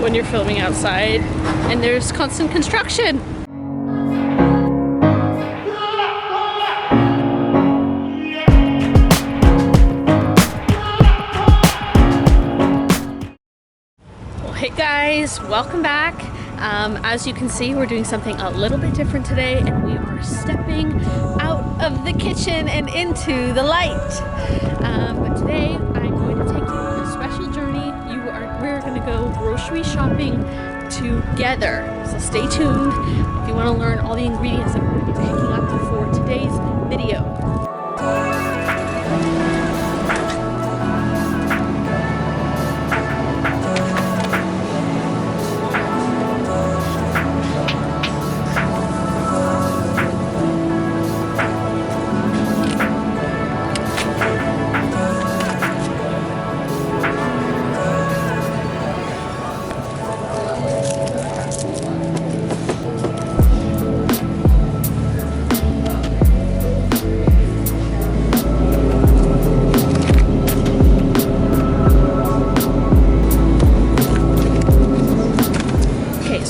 when you're filming outside and there's constant construction. Well, hey guys, welcome back. As you can see, we're doing something a little bit different today, and we are stepping out of the kitchen and into the light. But today I'm going to take you on a special journey. We're going to go grocery shopping together. So stay tuned if you want to learn all the ingredients that we're going to be picking up for today's video.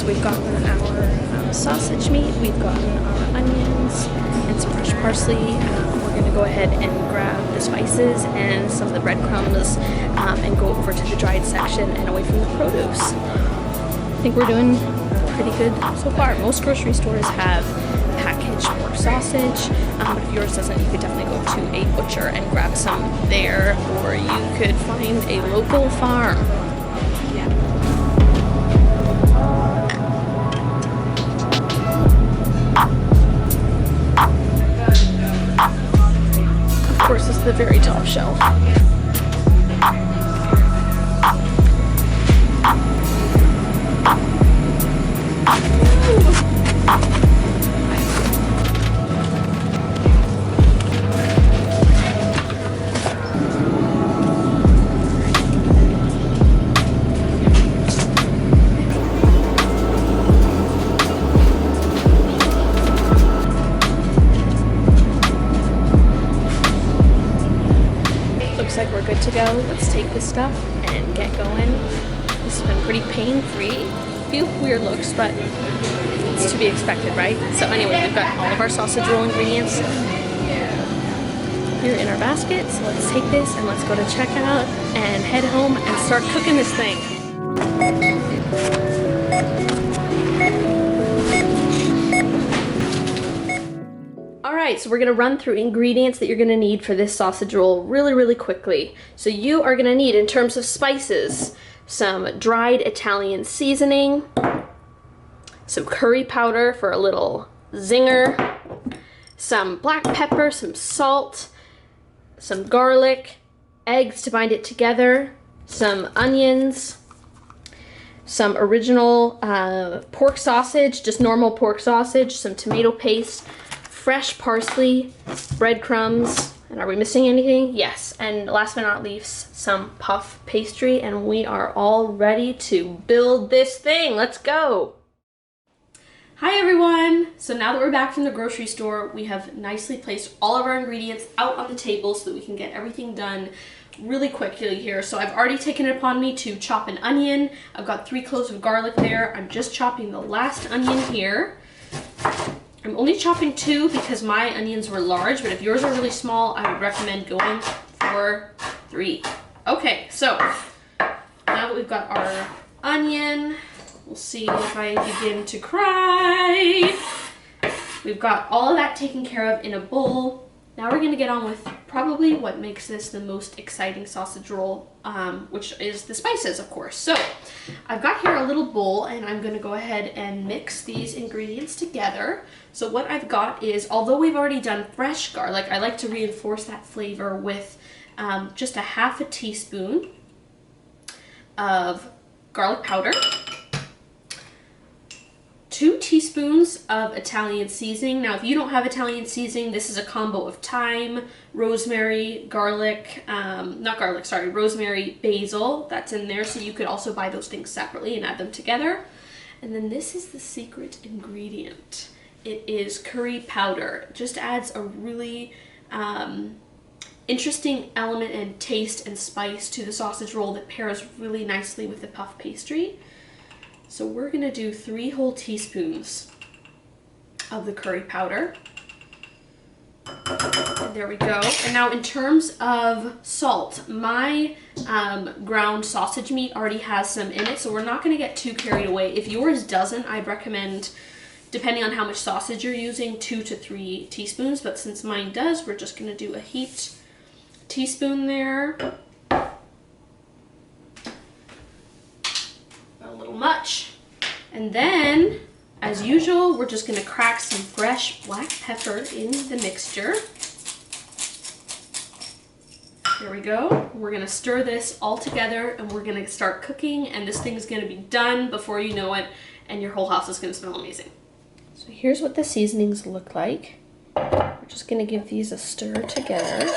We've gotten our sausage meat, we've gotten our onions and some fresh parsley. We're going to go ahead and grab the spices and some of the breadcrumbs and go over to the dried section and away from the produce. I think we're doing pretty good so far. Most grocery stores have packaged pork sausage, but if yours doesn't, you could definitely go to a butcher and grab some there, or you could find a local farm. Of course, this is the very top shelf. Like we're good to go. Let's take this stuff and get going. This has been pretty pain-free. A few weird looks, but it's to be expected, right? So anyway, we've got all of our sausage roll ingredients here in our basket. So let's take this and let's go to checkout and head home and start cooking this thing. Alright, so we're going to run through ingredients that you're going to need for this sausage roll really quickly. So you are going to need, in terms of spices, some dried Italian seasoning, some curry powder for a little zinger, some black pepper, some salt, some garlic, eggs to bind it together, some onions, some original pork sausage, just normal pork sausage, some tomato paste, fresh parsley, breadcrumbs, and are we missing anything? Yes, and last but not least, some puff pastry, and we are all ready to build this thing. Let's go! Hi everyone! So now that we're back from the grocery store, we have nicely placed all of our ingredients out on the table so that we can get everything done really quickly here. So I've already taken it upon me to chop an onion. I've got 3 cloves of garlic there. I'm just chopping the last onion here. I'm only chopping 2 because my onions were large, but if yours are really small, I would recommend going for 3. Okay, so now that we've got our onion, we'll see if I begin to cry. We've got all of that taken care of in a bowl. Now we're going to get on with probably what makes this the most exciting sausage roll, which is the spices, of course. So I've got here a little bowl, and I'm going to go ahead and mix these ingredients together. So what I've got is, although we've already done fresh garlic, I like to reinforce that flavor with just a half a teaspoon of garlic powder, 2 teaspoons of Italian seasoning. Now, if you don't have Italian seasoning, this is a combo of thyme, rosemary, garlic, rosemary, basil, that's in there. So you could also buy those things separately and add them together. And then this is the secret ingredient. It is curry powder. It just adds a really interesting element and taste and spice to the sausage roll that pairs really nicely with the puff pastry. So we're gonna do 3 whole teaspoons of the curry powder. And there we go. And now in terms of salt, my ground sausage meat already has some in it, so we're not gonna get too carried away. If yours doesn't, I'd recommend, depending on how much sausage you're using, 2 to 3 teaspoons, but since mine does, we're just gonna do a heaped teaspoon there. A little much. And then, as usual, we're just gonna crack some fresh black pepper in the mixture. There we go. We're gonna stir this all together and we're gonna start cooking, and this thing's gonna be done before you know it, and your whole house is gonna smell amazing. So here's what the seasonings look like. We're just gonna give these a stir together.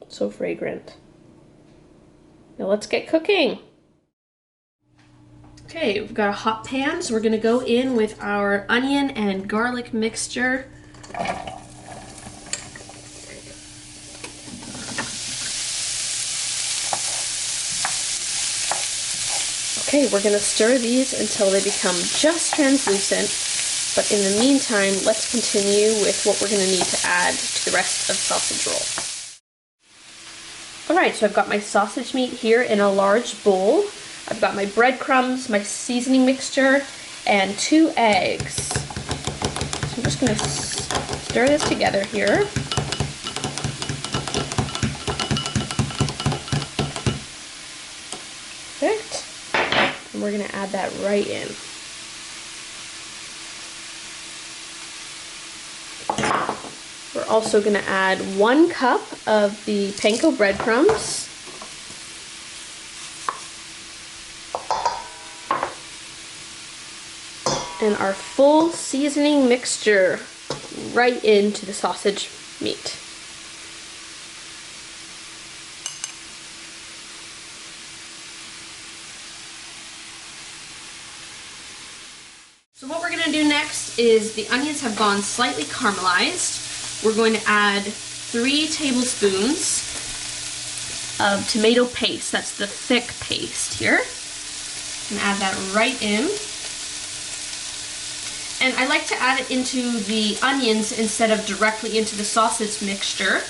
So fragrant. Now let's get cooking. Okay, we've got a hot pan, so we're gonna go in with our onion and garlic mixture. Okay, we're gonna stir these until they become just translucent, but in the meantime, let's continue with what we're gonna need to add to the rest of the sausage roll. Alright, so I've got my sausage meat here in a large bowl. I've got my breadcrumbs, my seasoning mixture, and 2 eggs. So I'm just gonna stir this together here. Perfect. And we're gonna add that right in. We're also gonna add 1 cup of the panko breadcrumbs. And our full seasoning mixture right into the sausage meat. So what we're gonna do next is, the onions have gone slightly caramelized. We're going to add 3 tablespoons of tomato paste. That's the thick paste here. And add that right in. And I like to add it into the onions instead of directly into the sausage mixture.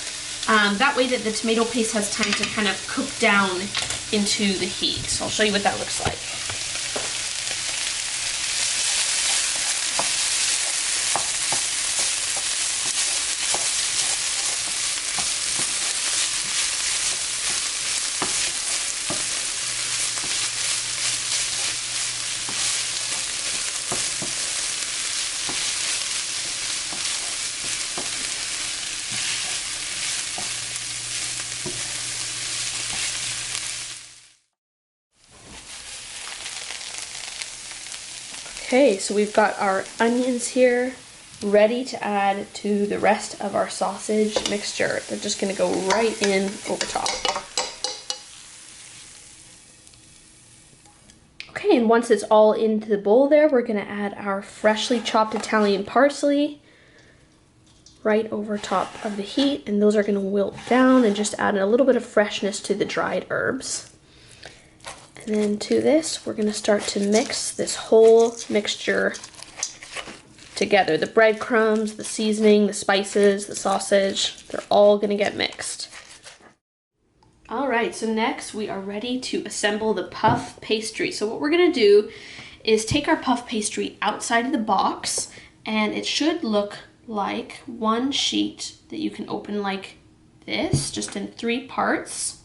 That way that the tomato paste has time to kind of cook down into the heat. So I'll show you what that looks like. Okay, so we've got our onions here ready to add to the rest of our sausage mixture. They're just gonna go right in over top. Okay, and once it's all into the bowl there, we're gonna add our freshly chopped Italian parsley right over top of the heat, and those are gonna wilt down and just add a little bit of freshness to the dried herbs. And then to this, we're gonna start to mix this whole mixture together. The breadcrumbs, the seasoning, the spices, the sausage, they're all gonna get mixed. All right, so next we are ready to assemble the puff pastry. So what we're gonna do is take our puff pastry outside of the box, and it should look like one sheet that you can open like this, just in 3 parts.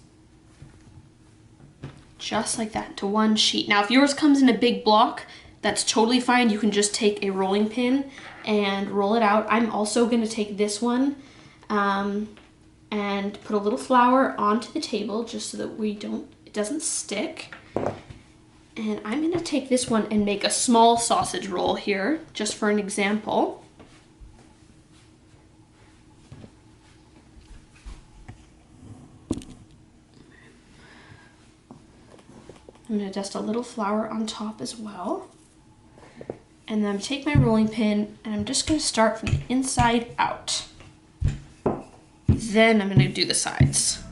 Just like that, to one sheet. Now if yours comes in a big block, that's totally fine. You can just take a rolling pin and roll it out. I'm also gonna take this one and put a little flour onto the table just so that it doesn't stick. And I'm gonna take this one and make a small sausage roll here, just for an example. I'm going to dust a little flour on top as well. And then I'm going to take my rolling pin and I'm just going to start from the inside out. Then I'm going to do the sides.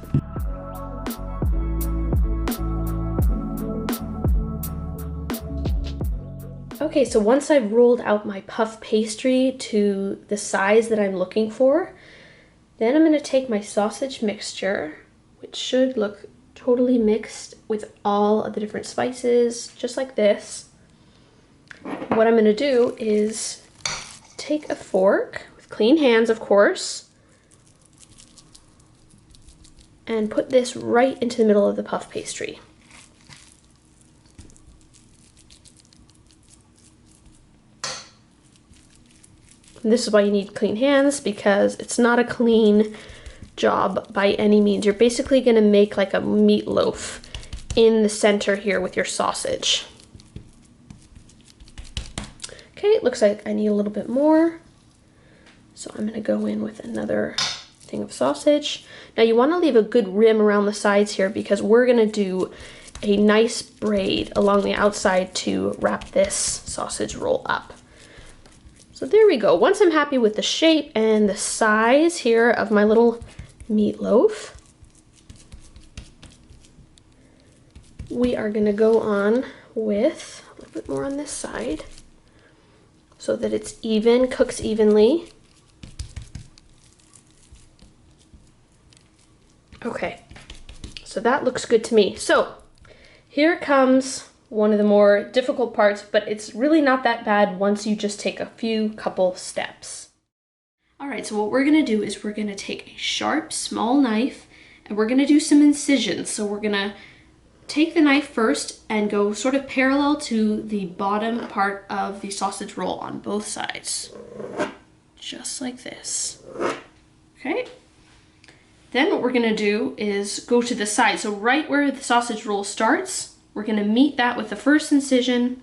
Okay, so once I've rolled out my puff pastry to the size that I'm looking for, then I'm going to take my sausage mixture, which should look totally mixed with all of the different spices, just like this. What I'm going to do is take a fork, with clean hands of course, and put this right into the middle of the puff pastry. And this is why you need clean hands, because it's not a clean job by any means. You're basically going to make like a meatloaf in the center here with your sausage. Okay, it looks like I need a little bit more. So I'm going to go in with another thing of sausage. Now you want to leave a good rim around the sides here, because we're going to do a nice braid along the outside to wrap this sausage roll up. So there we go. Once I'm happy with the shape and the size here of my little meatloaf, we are going to go on with a little bit more on this side so that it's even, cooks evenly. Okay, so that looks good to me. So here comes one of the more difficult parts, but it's really not that bad once you just take a couple steps. All right, so what we're gonna do is we're gonna take a sharp, small knife, and we're gonna do some incisions. So we're gonna take the knife first and go sort of parallel to the bottom part of the sausage roll on both sides. Just like this. Okay. Then what we're gonna do is go to the side. So right where the sausage roll starts, we're gonna meet that with the first incision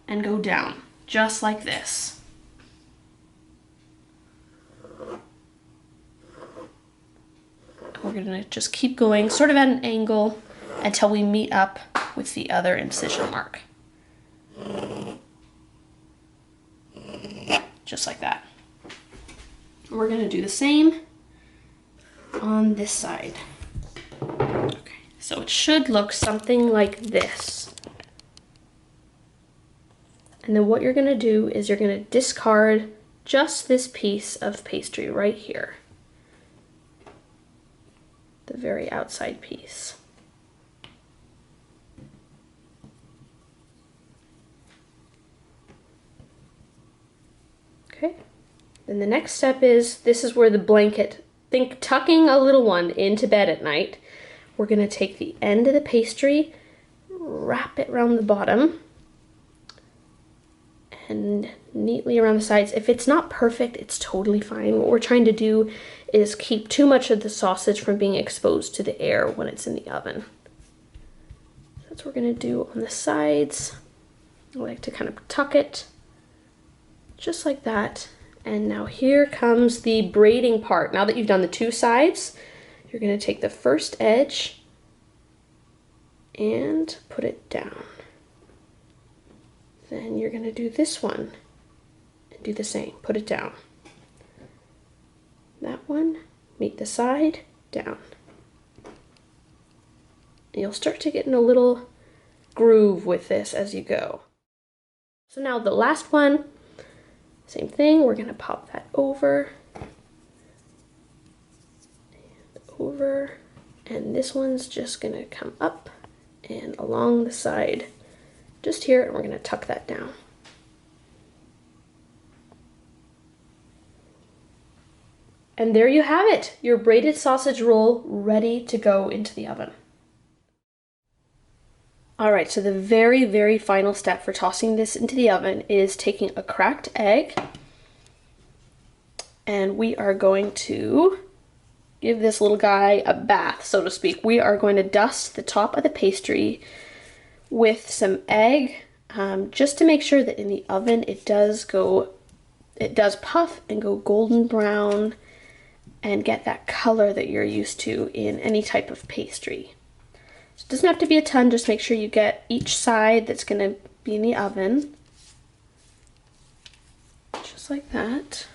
and go down, just like this. We're gonna just keep going sort of at an angle until we meet up with the other incision mark. Just like that. We're gonna do the same on this side. Okay, so it should look something like this. And then what you're gonna do is you're gonna discard just this piece of pastry right here. The very outside piece. Okay, then the next step is, this is where the blanket, think tucking a little one into bed at night. We're gonna take the end of the pastry, wrap it around the bottom, and neatly around the sides. If it's not perfect, it's totally fine. What we're trying to do is keep too much of the sausage from being exposed to the air when it's in the oven. So that's what we're gonna do on the sides. I like to kind of tuck it, just like that. And now here comes the braiding part. Now that you've done the two sides, you're gonna take the first edge and put it down. Then you're gonna do this one and do the same, put it down. That one, meet the side, down. And you'll start to get in a little groove with this as you go. So now the last one, same thing, we're gonna pop that over, and over, and this one's just gonna come up and along the side, just here, and we're gonna tuck that down. And there you have it, your braided sausage roll ready to go into the oven. All right, so the very, very final step for tossing this into the oven is taking a cracked egg, and we are going to give this little guy a bath, so to speak. We are going to dust the top of the pastry with some egg, just to make sure that in the oven it does puff and go golden brown and get that color that you're used to in any type of pastry. So it doesn't have to be a ton, just make sure you get each side that's going to be in the oven. Just like that.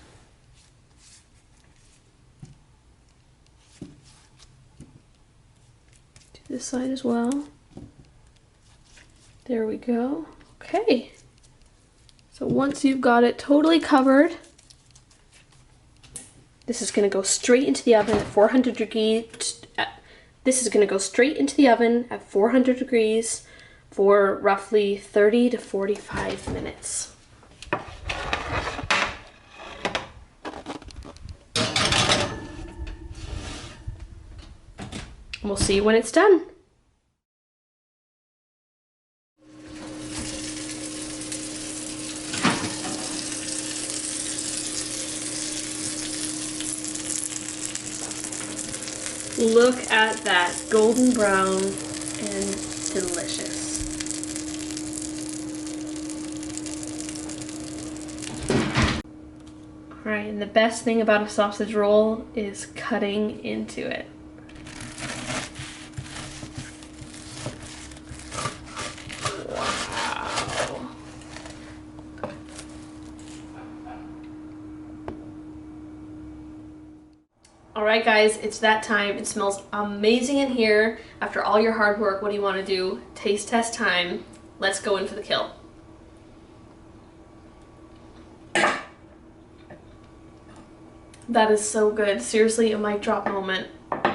Do this side as well. There we go. Okay. Okay. So once you've got it totally covered, this is going to go straight into the oven at 400 degrees. This is going to go straight into the oven at 400 degrees for roughly 30 to 45 minutes. We'll see when it's done. Look at that, golden brown and delicious. All right, and the best thing about a sausage roll is cutting into it. Wow. All right, guys, it's that time. It smells amazing in here. After all your hard work, what do you want to do? Taste test time. Let's go in for the kill. That is so good. Seriously, a mic drop moment.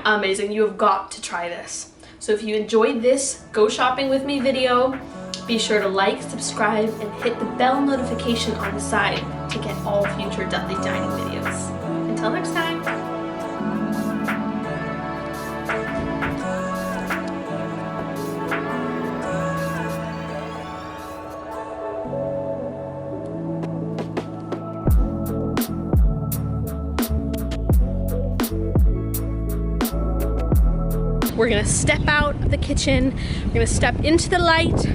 Amazing. You have got to try this. So if you enjoyed this Go Shopping With Me video, be sure to like, subscribe, and hit the bell notification on the side to get all future Dudley Dining videos. Until next time. We're gonna step out of the kitchen, we're gonna step into the light,